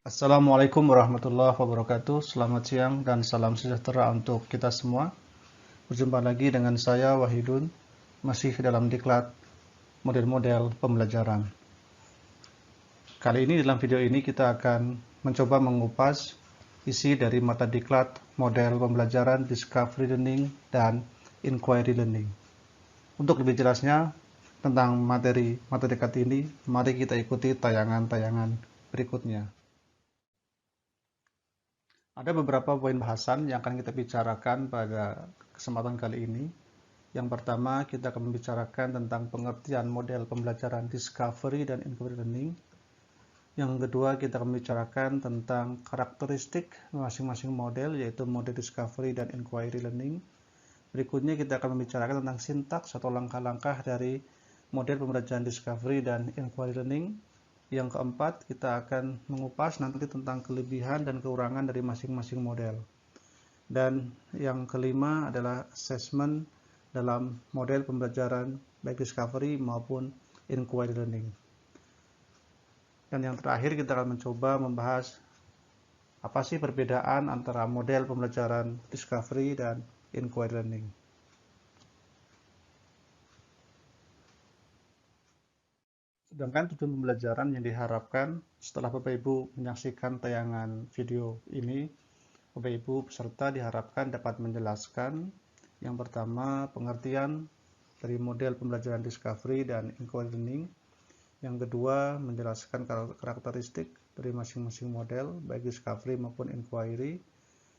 Assalamualaikum warahmatullahi wabarakatuh. Selamat siang dan salam sejahtera untuk kita semua. Berjumpa lagi dengan saya Wahidun, masih dalam diklat model-model pembelajaran. Kali ini dalam video ini kita akan mencoba mengupas isi dari mata diklat model pembelajaran Discovery Learning dan Inquiry Learning. Untuk lebih jelasnya tentang materi diklat ini, mari kita ikuti tayangan-tayangan berikutnya. Ada beberapa poin bahasan yang akan kita bicarakan pada kesempatan kali ini. Yang pertama, kita akan membicarakan tentang pengertian model pembelajaran Discovery dan Inquiry Learning. Yang kedua, kita akan membicarakan tentang karakteristik masing-masing model, yaitu model Discovery dan Inquiry Learning. Berikutnya, kita akan membicarakan tentang sintaks atau langkah-langkah dari model pembelajaran Discovery dan Inquiry Learning. Yang keempat, kita akan mengupas nanti tentang kelebihan dan kekurangan dari masing-masing model. Dan yang kelima adalah assessment dalam model pembelajaran baik Discovery maupun Inquiry Learning. Dan yang terakhir, kita akan mencoba membahas apa sih perbedaan antara model pembelajaran Discovery dan Inquiry Learning. Sedangkan tujuan pembelajaran yang diharapkan setelah Bapak Ibu menyaksikan tayangan video ini, Bapak Ibu peserta diharapkan dapat menjelaskan yang pertama pengertian dari model pembelajaran Discovery dan Inquiry Learning. Yang kedua menjelaskan karakteristik dari masing-masing model baik Discovery maupun Inquiry.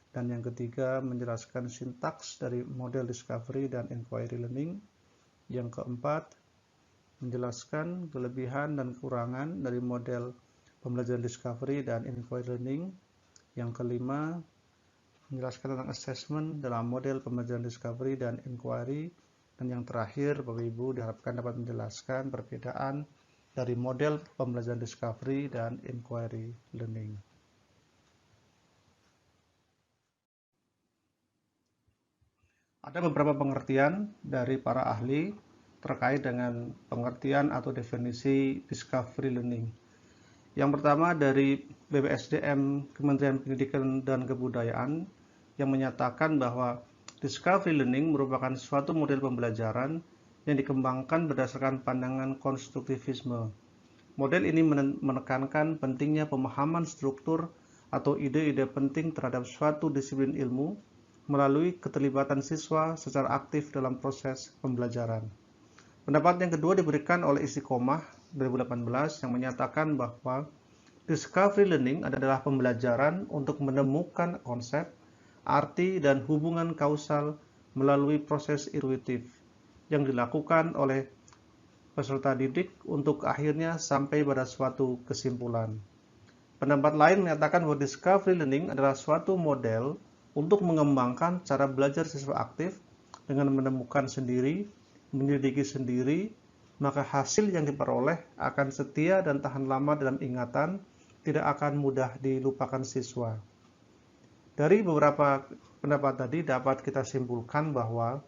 Dan yang ketiga menjelaskan sintaks dari model Discovery dan Inquiry Learning. Yang keempat menjelaskan kelebihan dan kekurangan dari model pembelajaran Discovery dan Inquiry Learning. Yang kelima, menjelaskan tentang assessment dalam model pembelajaran Discovery dan Inquiry. Dan yang terakhir, Bapak Ibu diharapkan dapat menjelaskan perbedaan dari model pembelajaran Discovery dan Inquiry Learning. Ada beberapa pengertian dari para ahli terkait dengan pengertian atau definisi Discovery Learning. Yang pertama dari BPSDM Kementerian Pendidikan dan Kebudayaan yang menyatakan bahwa Discovery Learning merupakan suatu model pembelajaran yang dikembangkan berdasarkan pandangan konstruktivisme. Model ini menekankan pentingnya pemahaman struktur atau ide-ide penting terhadap suatu disiplin ilmu melalui keterlibatan siswa secara aktif dalam proses pembelajaran. Pendapat yang kedua diberikan oleh Istiqomah 2018 yang menyatakan bahwa Discovery Learning adalah pembelajaran untuk menemukan konsep, arti, dan hubungan kausal melalui proses intuitif yang dilakukan oleh peserta didik untuk akhirnya sampai pada suatu kesimpulan. Pendapat lain menyatakan bahwa Discovery Learning adalah suatu model untuk mengembangkan cara belajar siswa aktif dengan menemukan sendiri, menyelidiki sendiri, maka hasil yang diperoleh akan setia dan tahan lama dalam ingatan, tidak akan mudah dilupakan siswa. Dari beberapa pendapat tadi dapat kita simpulkan bahwa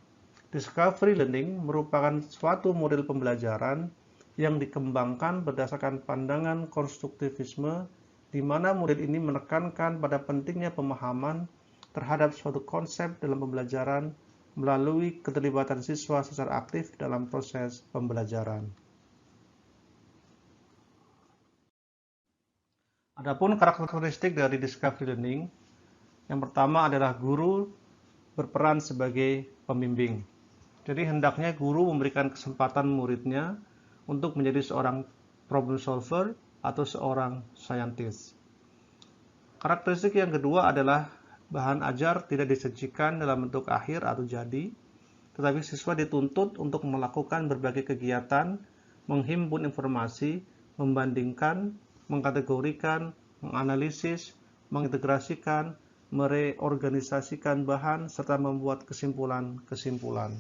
Discovery Learning merupakan suatu model pembelajaran yang dikembangkan berdasarkan pandangan konstruktivisme, di mana model ini menekankan pada pentingnya pemahaman terhadap suatu konsep dalam pembelajaran melalui keterlibatan siswa secara aktif dalam proses pembelajaran. Adapun karakteristik dari Discovery Learning, yang pertama adalah guru berperan sebagai pembimbing. Jadi hendaknya guru memberikan kesempatan muridnya untuk menjadi seorang problem solver atau seorang scientist. Karakteristik yang kedua adalah bahan ajar tidak disajikan dalam bentuk akhir atau jadi, tetapi siswa dituntut untuk melakukan berbagai kegiatan, menghimpun informasi, membandingkan, mengkategorikan, menganalisis, mengintegrasikan, mereorganisasikan bahan, serta membuat kesimpulan-kesimpulan.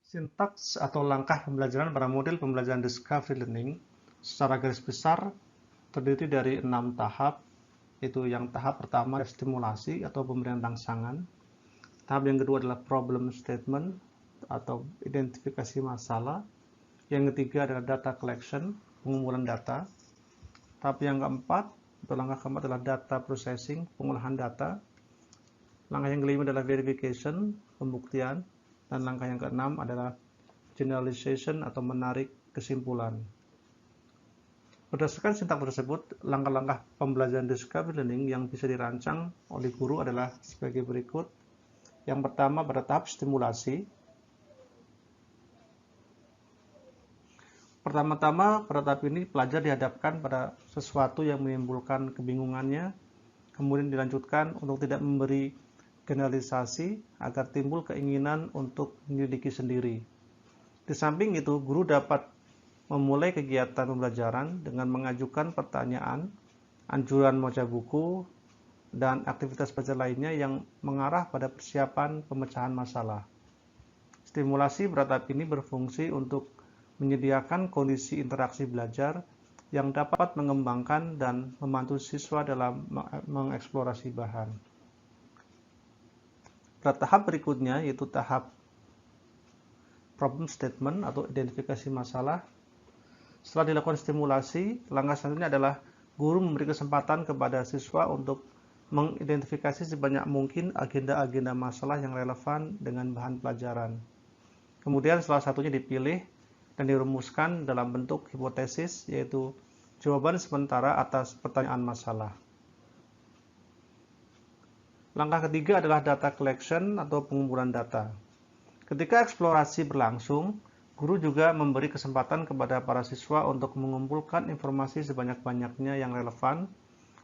Sintaks atau langkah pembelajaran pada model pembelajaran Discovery Learning secara garis besar terdiri dari 6 tahap, yaitu yang tahap pertama adalah stimulasi atau pemberian rangsangan. Tahap yang kedua adalah problem statement atau identifikasi masalah. Yang ketiga adalah data collection, pengumpulan data. Tahap yang keempat, atau langkah keempat adalah data processing, pengolahan data. Langkah yang kelima adalah verification, pembuktian. Dan langkah yang keenam adalah generalization atau menarik kesimpulan. Berdasarkan sintak tersebut, langkah-langkah pembelajaran discovery learning yang bisa dirancang oleh guru adalah sebagai berikut. Yang pertama, pada tahap stimulasi. Pertama-tama, pada tahap ini pelajar dihadapkan pada sesuatu yang menimbulkan kebingungannya, kemudian dilanjutkan untuk tidak memberi generalisasi agar timbul keinginan untuk menyelidiki sendiri. Di samping itu, guru dapat memulai kegiatan pembelajaran dengan mengajukan pertanyaan, anjuran membaca buku, dan aktivitas belajar lainnya yang mengarah pada persiapan pemecahan masalah. Stimulasi pada tahap ini berfungsi untuk menyediakan kondisi interaksi belajar yang dapat mengembangkan dan membantu siswa dalam mengeksplorasi bahan. Pada tahap berikutnya, yaitu tahap problem statement atau identifikasi masalah. Setelah dilakukan stimulasi, langkah selanjutnya adalah guru memberi kesempatan kepada siswa untuk mengidentifikasi sebanyak mungkin agenda-agenda masalah yang relevan dengan bahan pelajaran. Kemudian salah satunya dipilih dan dirumuskan dalam bentuk hipotesis, yaitu jawaban sementara atas pertanyaan masalah. Langkah ketiga adalah data collection atau pengumpulan data. Ketika eksplorasi berlangsung, guru juga memberi kesempatan kepada para siswa untuk mengumpulkan informasi sebanyak-banyaknya yang relevan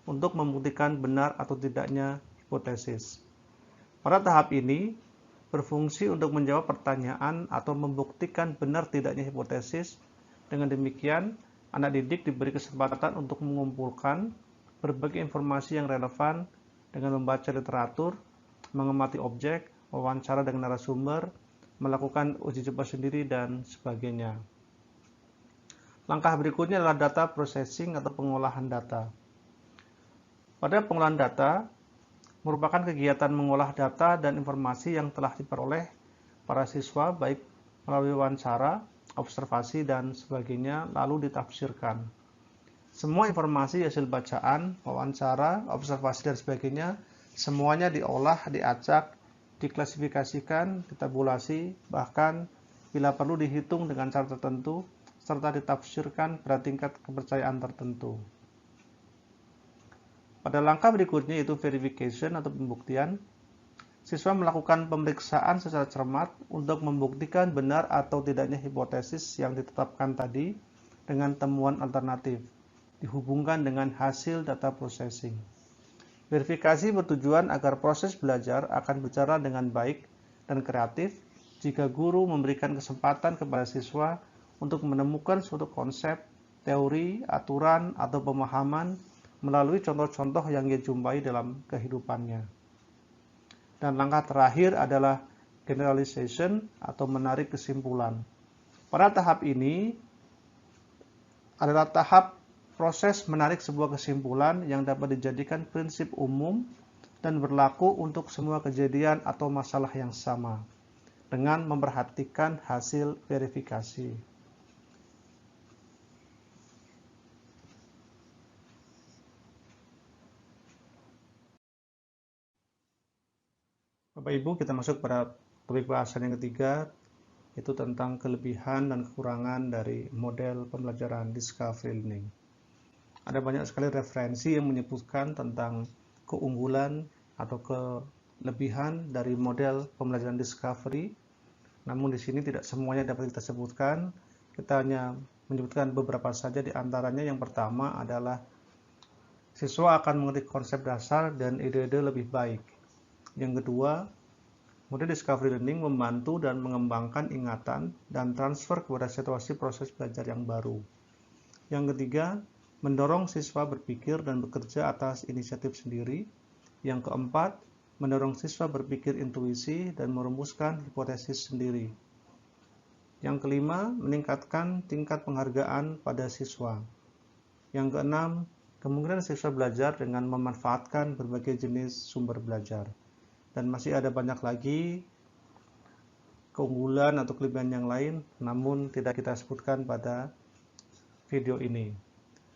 untuk membuktikan benar atau tidaknya hipotesis. Pada tahap ini, berfungsi untuk menjawab pertanyaan atau membuktikan benar tidaknya hipotesis. Dengan demikian, anak didik diberi kesempatan untuk mengumpulkan berbagai informasi yang relevan dengan membaca literatur, mengamati objek, wawancara dengan narasumber, melakukan uji coba sendiri, dan sebagainya. Langkah berikutnya adalah data processing atau pengolahan data. Pada pengolahan data, merupakan kegiatan mengolah data dan informasi yang telah diperoleh para siswa baik melalui wawancara, observasi, dan sebagainya, lalu ditafsirkan. Semua informasi hasil bacaan, wawancara, observasi, dan sebagainya, semuanya diolah, diacak, diklasifikasikan, ditabulasi, bahkan bila perlu dihitung dengan cara tertentu, serta ditafsirkan pada tingkat kepercayaan tertentu. Pada langkah berikutnya, yaitu verification atau pembuktian, siswa melakukan pemeriksaan secara cermat untuk membuktikan benar atau tidaknya hipotesis yang ditetapkan tadi dengan temuan alternatif, dihubungkan dengan hasil data processing. Verifikasi bertujuan agar proses belajar akan berjalan dengan baik dan kreatif jika guru memberikan kesempatan kepada siswa untuk menemukan suatu konsep, teori, aturan, atau pemahaman melalui contoh-contoh yang ia jumpai dalam kehidupannya. Dan langkah terakhir adalah generalization atau menarik kesimpulan. Pada tahap ini adalah tahap proses menarik sebuah kesimpulan yang dapat dijadikan prinsip umum dan berlaku untuk semua kejadian atau masalah yang sama, dengan memperhatikan hasil verifikasi. Bapak Ibu, kita masuk pada topik bahasan yang ketiga, yaitu tentang kelebihan dan kekurangan dari model pembelajaran discovery learning. Ada banyak sekali referensi yang menyebutkan tentang keunggulan atau kelebihan dari model pembelajaran discovery. Namun di sini tidak semuanya dapat kita sebutkan. Kita hanya menyebutkan beberapa saja di antaranya. Yang pertama adalah siswa akan mengerti konsep dasar dan ide-ide lebih baik. Yang kedua, model discovery learning membantu dan mengembangkan ingatan dan transfer kepada situasi proses belajar yang baru. Yang ketiga, mendorong siswa berpikir dan bekerja atas inisiatif sendiri. Yang keempat, mendorong siswa berpikir intuisi dan merumuskan hipotesis sendiri. Yang kelima, meningkatkan tingkat penghargaan pada siswa. Yang keenam, kemungkinan siswa belajar dengan memanfaatkan berbagai jenis sumber belajar. Dan masih ada banyak lagi keunggulan atau kelebihan yang lain, namun tidak kita sebutkan pada video ini.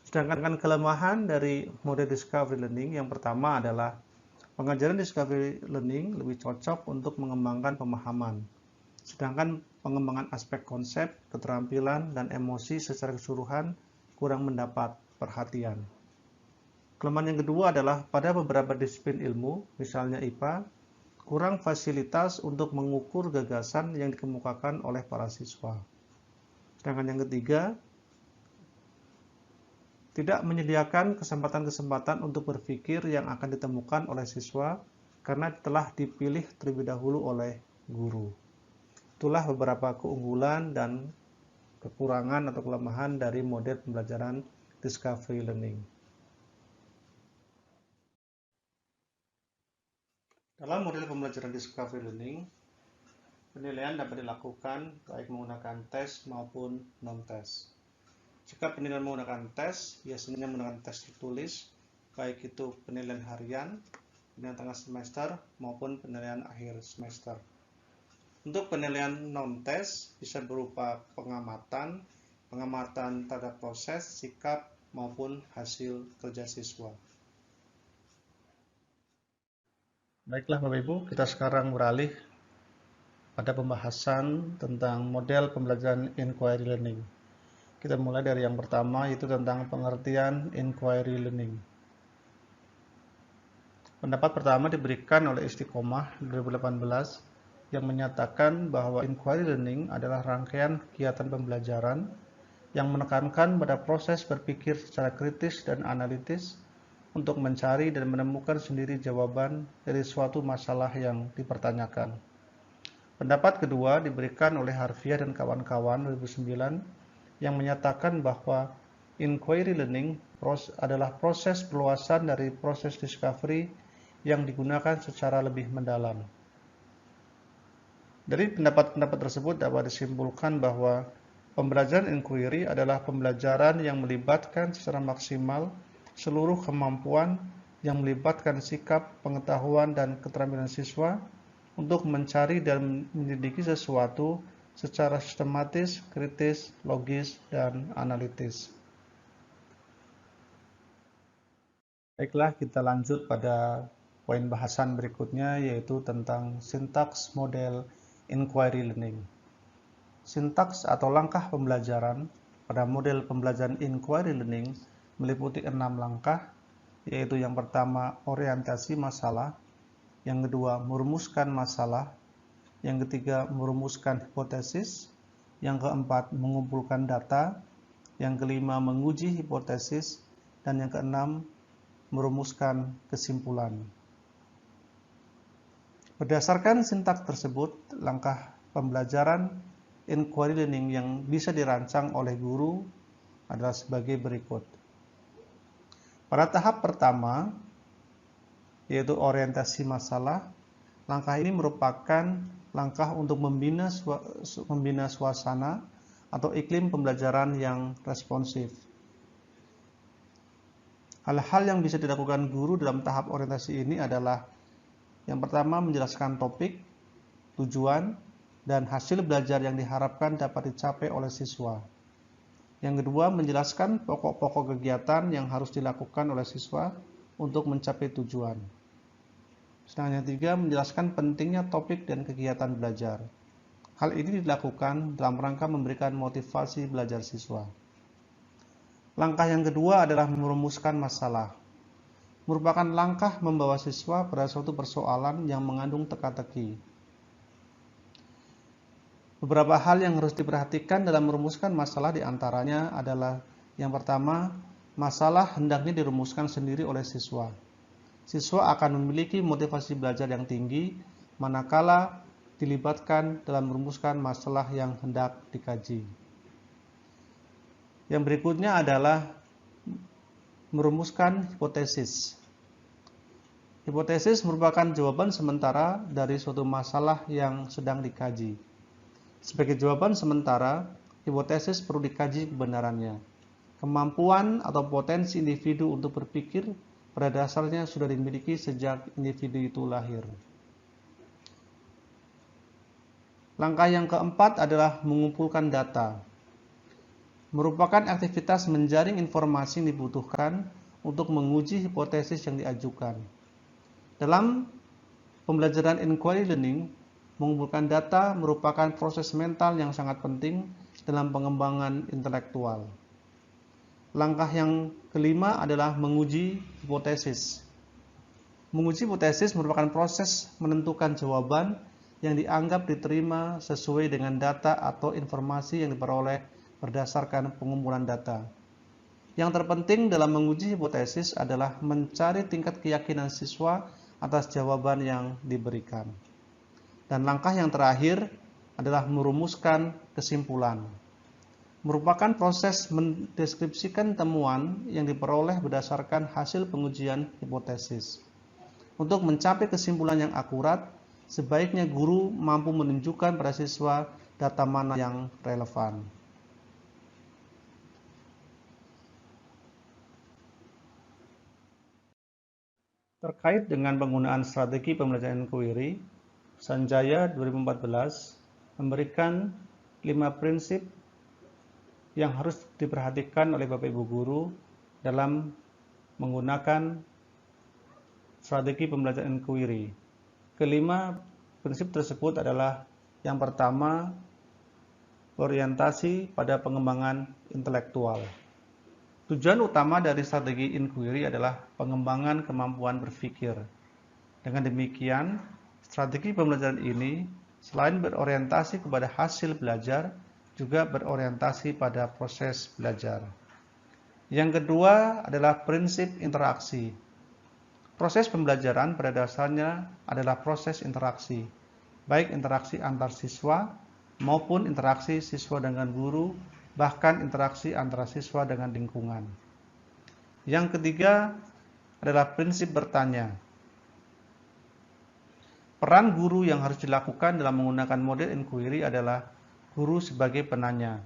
Sedangkan kelemahan dari model discovery learning yang pertama adalah pengajaran discovery learning lebih cocok untuk mengembangkan pemahaman. Sedangkan pengembangan aspek konsep, keterampilan, dan emosi secara keseluruhan kurang mendapat perhatian. Kelemahan yang kedua adalah pada beberapa disiplin ilmu, misalnya IPA, kurang fasilitas untuk mengukur gagasan yang dikemukakan oleh para siswa. Sedangkan yang ketiga, tidak menyediakan kesempatan-kesempatan untuk berpikir yang akan ditemukan oleh siswa karena telah dipilih terlebih dahulu oleh guru. Itulah beberapa keunggulan dan kekurangan atau kelemahan dari model pembelajaran discovery learning. Dalam model pembelajaran discovery learning, penilaian dapat dilakukan baik menggunakan tes maupun non-tes. Jika penilaian menggunakan tes, biasanya menggunakan tes tertulis, baik itu penilaian harian, penilaian tengah semester, maupun penilaian akhir semester. Untuk penilaian non-tes bisa berupa pengamatan terhadap proses, sikap, maupun hasil kerja siswa. Baiklah Bapak Ibu, kita sekarang beralih pada pembahasan tentang model pembelajaran inquiry learning. Kita mulai dari yang pertama, yaitu tentang pengertian inquiry learning. Pendapat pertama diberikan oleh Istiqomah 2018 yang menyatakan bahwa inquiry learning adalah rangkaian kegiatan pembelajaran yang menekankan pada proses berpikir secara kritis dan analitis untuk mencari dan menemukan sendiri jawaban dari suatu masalah yang dipertanyakan. Pendapat kedua diberikan oleh Harfiah dan kawan-kawan 2009 yang menyatakan bahwa inquiry learning adalah proses perluasan dari proses discovery yang digunakan secara lebih mendalam. Dari pendapat-pendapat tersebut dapat disimpulkan bahwa pembelajaran inquiry adalah pembelajaran yang melibatkan secara maksimal seluruh kemampuan yang melibatkan sikap, pengetahuan, dan keterampilan siswa untuk mencari dan menyelidiki sesuatu secara sistematis, kritis, logis, dan analitis. Baiklah, kita lanjut pada poin bahasan berikutnya, yaitu tentang sintaks model inquiry learning. Sintaks atau langkah pembelajaran pada model pembelajaran inquiry learning meliputi 6 langkah, yaitu yang pertama orientasi masalah, yang kedua merumuskan masalah, yang ketiga merumuskan hipotesis, yang keempat mengumpulkan data, yang kelima menguji hipotesis, dan yang keenam merumuskan kesimpulan. Berdasarkan sintaks tersebut, langkah pembelajaran inquiry learning yang bisa dirancang oleh guru adalah sebagai berikut. Pada tahap pertama, yaitu orientasi masalah, langkah ini merupakan langkah untuk membina suasana atau iklim pembelajaran yang responsif. Hal-hal yang bisa dilakukan guru dalam tahap orientasi ini adalah yang pertama menjelaskan topik, tujuan, dan hasil belajar yang diharapkan dapat dicapai oleh siswa. Yang kedua, menjelaskan pokok-pokok kegiatan yang harus dilakukan oleh siswa untuk mencapai tujuan. Sedangkan yang ketiga, menjelaskan pentingnya topik dan kegiatan belajar. Hal ini dilakukan dalam rangka memberikan motivasi belajar siswa. Langkah yang kedua adalah merumuskan masalah. Merupakan langkah membawa siswa pada suatu persoalan yang mengandung teka-teki. Beberapa hal yang harus diperhatikan dalam merumuskan masalah diantaranya adalah yang pertama, masalah hendaknya dirumuskan sendiri oleh siswa. Siswa akan memiliki motivasi belajar yang tinggi manakala dilibatkan dalam merumuskan masalah yang hendak dikaji. Yang berikutnya adalah merumuskan hipotesis. Hipotesis merupakan jawaban sementara dari suatu masalah yang sedang dikaji. Sebagai jawaban sementara, hipotesis perlu dikaji kebenarannya. Kemampuan atau potensi individu untuk berpikir pada dasarnya sudah dimiliki sejak individu itu lahir. Langkah yang keempat adalah mengumpulkan data. merupakan aktivitas menjaring informasi yang dibutuhkan untuk menguji hipotesis yang diajukan. Dalam pembelajaran inquiry learning, mengumpulkan data merupakan proses mental yang sangat penting dalam pengembangan intelektual. Langkah yang kelima adalah menguji hipotesis. Menguji hipotesis merupakan proses menentukan jawaban yang dianggap diterima sesuai dengan data atau informasi yang diperoleh berdasarkan pengumpulan data. Yang terpenting dalam menguji hipotesis adalah mencari tingkat keyakinan siswa atas jawaban yang diberikan. Dan langkah yang terakhir adalah merumuskan kesimpulan. Merupakan proses mendeskripsikan temuan yang diperoleh berdasarkan hasil pengujian hipotesis. Untuk mencapai kesimpulan yang akurat, sebaiknya guru mampu menunjukkan pada siswa data mana yang relevan. Terkait dengan penggunaan strategi pembelajaran inquiry, Sanjaya 2014 memberikan 5 prinsip yang harus diperhatikan oleh Bapak Ibu guru dalam menggunakan strategi pembelajaran inquiry. Kelima prinsip tersebut adalah yang pertama, orientasi pada pengembangan intelektual. Tujuan utama dari strategi inquiry adalah pengembangan kemampuan berpikir. Dengan demikian, strategi pembelajaran ini selain berorientasi kepada hasil belajar, juga berorientasi pada proses belajar. Yang kedua adalah prinsip interaksi. Proses pembelajaran pada dasarnya adalah proses interaksi, baik interaksi antar siswa maupun interaksi siswa dengan guru, bahkan interaksi antara siswa dengan lingkungan. Yang ketiga adalah prinsip bertanya. Peran guru yang harus dilakukan dalam menggunakan model inquiry adalah guru sebagai penanya.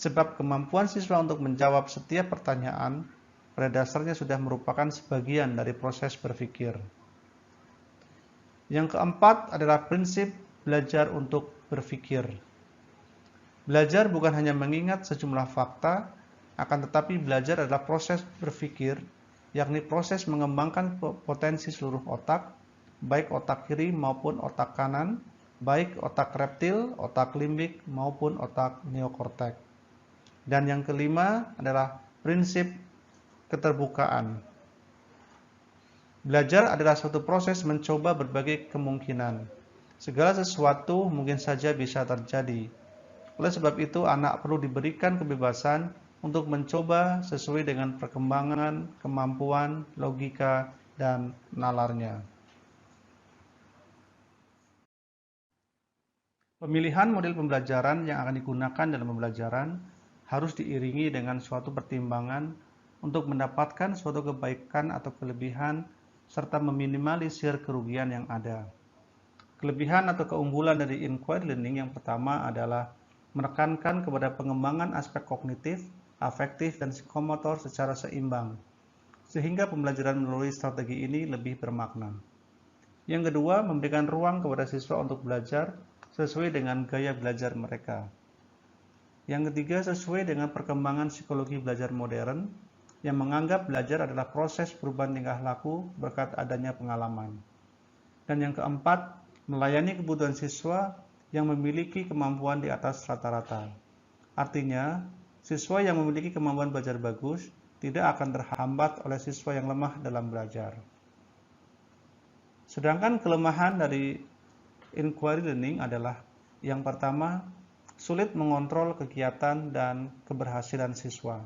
Sebab kemampuan siswa untuk menjawab setiap pertanyaan pada dasarnya sudah merupakan sebagian dari proses berpikir. Yang keempat adalah prinsip belajar untuk berpikir. Belajar bukan hanya mengingat sejumlah fakta, akan tetapi belajar adalah proses berpikir, yakni proses mengembangkan potensi seluruh otak, baik otak kiri maupun otak kanan, baik otak reptil, otak limbik maupun otak neokortek. Dan yang kelima adalah prinsip keterbukaan. Belajar adalah suatu proses mencoba berbagai kemungkinan. Segala sesuatu mungkin saja bisa terjadi. Oleh sebab itu, anak perlu diberikan kebebasan untuk mencoba sesuai dengan perkembangan, kemampuan, logika, dan nalarnya. Pemilihan model pembelajaran yang akan digunakan dalam pembelajaran harus diiringi dengan suatu pertimbangan untuk mendapatkan suatu kebaikan atau kelebihan serta meminimalisir kerugian yang ada. Kelebihan atau keunggulan dari inquiry learning yang pertama adalah menekankan kepada pengembangan aspek kognitif, afektif, dan psikomotor secara seimbang, sehingga pembelajaran melalui strategi ini lebih bermakna. Yang kedua, memberikan ruang kepada siswa untuk belajar sesuai dengan gaya belajar mereka. Yang ketiga, sesuai dengan perkembangan psikologi belajar modern, yang menganggap belajar adalah proses perubahan tingkah laku berkat adanya pengalaman. Dan yang keempat, melayani kebutuhan siswa yang memiliki kemampuan di atas rata-rata. Artinya, siswa yang memiliki kemampuan belajar bagus tidak akan terhambat oleh siswa yang lemah dalam belajar. Sedangkan kelemahan dari inquiry learning adalah yang pertama, sulit mengontrol kegiatan dan keberhasilan siswa.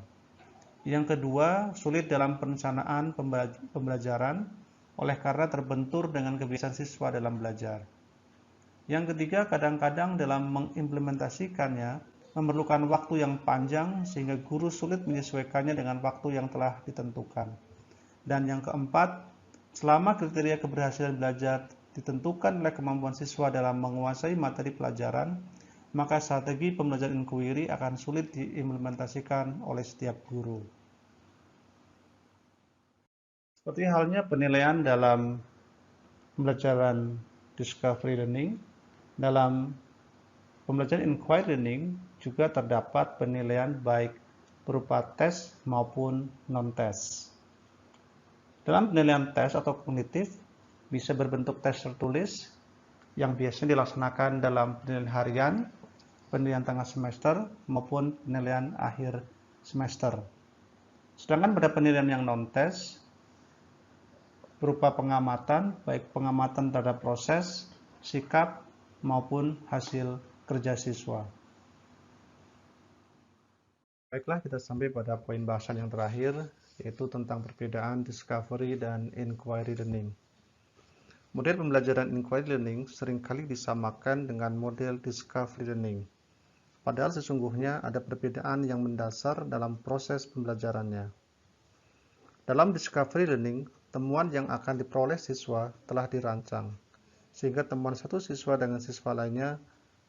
Yang kedua, sulit dalam perencanaan pembelajaran oleh karena terbentur dengan kebiasaan siswa dalam belajar. Yang ketiga, kadang-kadang dalam mengimplementasikannya memerlukan waktu yang panjang sehingga guru sulit menyesuaikannya dengan waktu yang telah ditentukan. Dan yang keempat, selama kriteria keberhasilan belajar ditentukan oleh kemampuan siswa dalam menguasai materi pelajaran, maka strategi pembelajaran inquiry akan sulit diimplementasikan oleh setiap guru. Seperti halnya penilaian dalam pembelajaran discovery learning, dalam pembelajaran inquiry learning, juga terdapat penilaian baik berupa tes maupun non-tes. Dalam penilaian tes atau kognitif, bisa berbentuk tes tertulis yang biasanya dilaksanakan dalam penilaian harian, penilaian tengah semester, maupun penilaian akhir semester. Sedangkan pada penilaian yang non-tes, berupa pengamatan, baik pengamatan terhadap proses, sikap, maupun hasil kerja siswa. Baiklah, kita sampai pada poin bahasan yang terakhir, yaitu tentang perbedaan discovery dan inquiry learning. Model pembelajaran inquiry learning seringkali disamakan dengan model discovery learning. Padahal sesungguhnya ada perbedaan yang mendasar dalam proses pembelajarannya. Dalam discovery learning, temuan yang akan diperoleh siswa telah dirancang, sehingga temuan satu siswa dengan siswa lainnya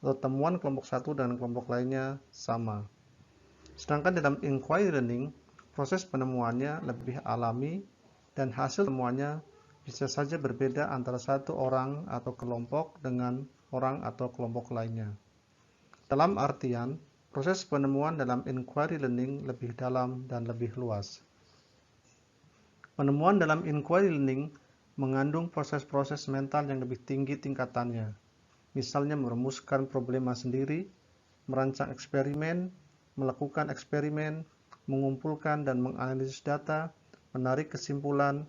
atau temuan kelompok satu dengan kelompok lainnya sama. Sedangkan dalam inquiry learning, proses penemuannya lebih alami dan hasil temuannya bisa saja berbeda antara satu orang atau kelompok dengan orang atau kelompok lainnya. Dalam artian, proses penemuan dalam inquiry learning lebih dalam dan lebih luas. Penemuan dalam inquiry learning mengandung proses-proses mental yang lebih tinggi tingkatannya, misalnya merumuskan problema sendiri, merancang eksperimen, melakukan eksperimen, mengumpulkan dan menganalisis data, menarik kesimpulan,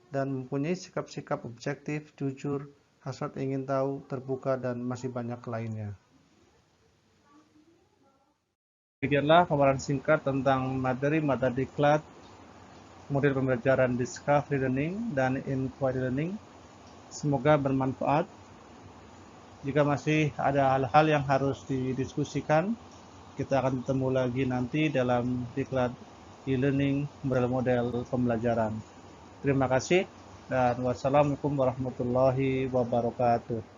dan mempunyai sikap-sikap objektif, jujur, hasrat ingin tahu, terbuka, dan masih banyak lainnya. Demikianlah paparan singkat tentang materi mata diklat, model pembelajaran discovery learning dan inquiry learning. Semoga bermanfaat. Jika masih ada hal-hal yang harus didiskusikan, kita akan bertemu lagi nanti dalam diklat e-learning model-model pembelajaran. Terima kasih dan wassalamualaikum warahmatullahi wabarakatuh.